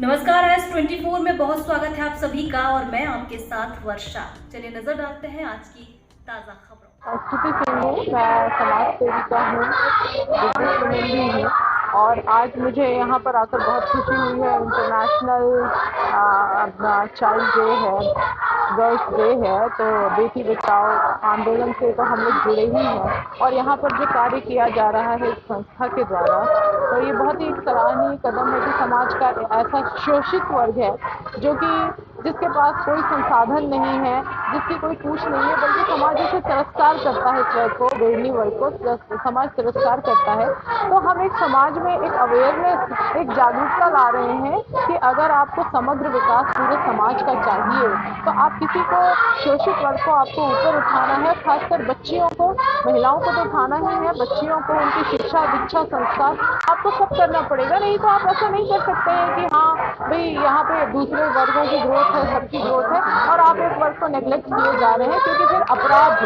नमस्कार, S24 में बहुत स्वागत है आप सभी का और मैं आपके साथ वर्षा। चलिए नजर डालते हैं आज की ताजा खबरों। स्तुति सिंह हूँ, मैं समाज सेविका हूँ, बिजनेसवुमेन भी हूँ और आज मुझे यहाँ पर आकर बहुत खुशी हुई है। इंटरनेशनल चाइल्ड डे है, गर्ल्स डे है, तो बेटी बचाओ आंदोलन से तो हम लोग जुड़े ही हैं और यहाँ पर जो कार्य किया जा रहा है इस संस्था के द्वारा, तो ये बहुत ही एक सराहनीय कदम है कि समाज का ऐसा शोषित वर्ग है जो कि जिसके पास कोई संसाधन नहीं है, जिसकी कोई पूछ नहीं है, बल्कि समाज इसे तिरस्कार करता है। इस वर्ग को, बेड़नी वर्ग को समाज तिरस्कार करता है। तो हम एक समाज में एक अवेयरनेस, एक जागरूकता ला रहे हैं कि अगर आपको समग्र विकास पूरे समाज का चाहिए तो आप किसी को, शोषित वर्ग को आपको ऊपर उठाना है। खासकर बच्चियों को, महिलाओं को तो उठाना ही है, बच्चियों को उनकी शिक्षा, दीक्षा, संस्कार आपको सब करना पड़ेगा। नहीं तो आप ऐसा नहीं कर सकते हैं कि हाँ भाई यहाँ पे दूसरे वर्गों की ग्रोथ है, सबकी ग्रोथ है और आप एक वर्ग को नेग्लेक्ट किए जा रहे हैं, क्योंकि फिर अपराध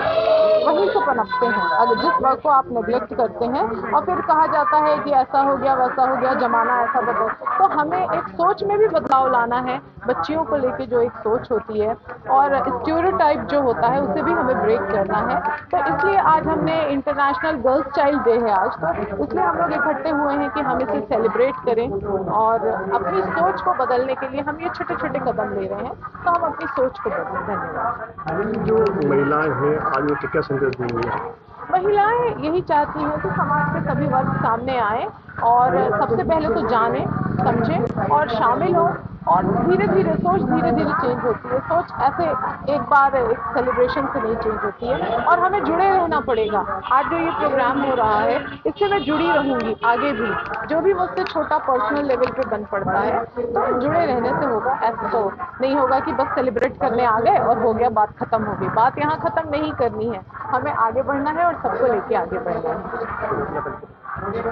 वहीं से पनपते हैं। अगर जिस वर्ग को आप नेग्लेक्ट करते हैं और फिर कहा जाता है कि ऐसा हो गया, वैसा हो गया, जमाना ऐसा बदल, तो हमें एक सोच में भी बदलाव लाना है। बच्चियों को लेके जो एक सोच होती है और स्टीरियोटाइप जो होता है उसे भी हमें ब्रेक करना है। तो इसलिए आज हमने इंटरनेशनल गर्ल्स चाइल्ड डे है आज, तो इसलिए हम लोग इकट्ठे हुए हैं कि हम इसे सेलिब्रेट करें और अपनी सोच को बदलने के लिए हम ये छोटे छोटे कदम ले रहे हैं, तो हम अपनी सोच को बदलें। धन्यवाद। जो महिलाएं हैं आज वो क्या संदेश देंगी? महिलाएं यही चाहती हैं कि समाज के सभी वर्ग सामने आए और सबसे पहले तो जाने, समझें और शामिल हो। और धीरे धीरे सोच धीरे धीरे चेंज होती है। सोच ऐसे एक बार एक सेलिब्रेशन से नहीं चेंज होती है और हमें जुड़े रहना पड़ेगा। आज जो ये प्रोग्राम हो रहा है इससे मैं जुड़ी रहूंगी आगे भी। जो भी मुझसे छोटा पर्सनल लेवल पे बन पड़ता है तो जुड़े रहने से होगा। ऐसा तो नहीं होगा कि बस सेलिब्रेट करने आ गए और हो गया, बात खत्म हो गई। बात यहाँ खत्म नहीं करनी है, हमें आगे बढ़ना है और सबको लेके आगे बढ़ना है।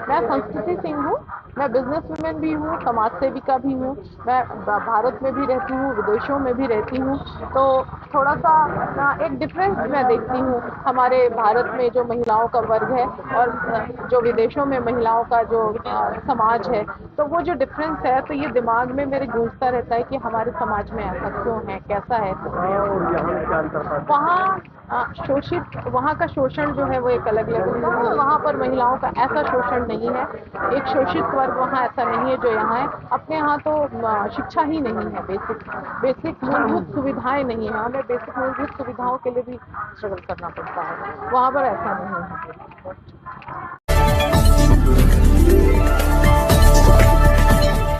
मैं स्तुति सिंह हूँ, मैं बिजनेस वुमेन भी हूँ, समाज सेविका भी हूँ। मैं भारत में भी रहती हूँ, विदेशों में भी रहती हूँ, तो थोड़ा सा एक डिफरेंस मैं देखती हूँ हमारे भारत में जो महिलाओं का वर्ग है और जो विदेशों में महिलाओं का जो समाज है, तो वो जो डिफरेंस है, तो ये दिमाग में मेरे गूंजता रहता है कि हमारे समाज में ऐसा क्यों है, कैसा है। वहाँ शोषित, वहाँ का शोषण जो है वो एक अलग लेवल का है। वहाँ पर महिलाओं का ऐसा शोषण नहीं है, एक शोषित वर्ग वहाँ ऐसा नहीं है जो यहाँ है। अपने यहाँ तो शिक्षा ही नहीं है, बेसिक मूलभूत सुविधाएं नहीं है। हमें बेसिक मूलभूत सुविधाओं के लिए भी स्ट्रगल करना पड़ता है, वहाँ पर ऐसा नहीं है।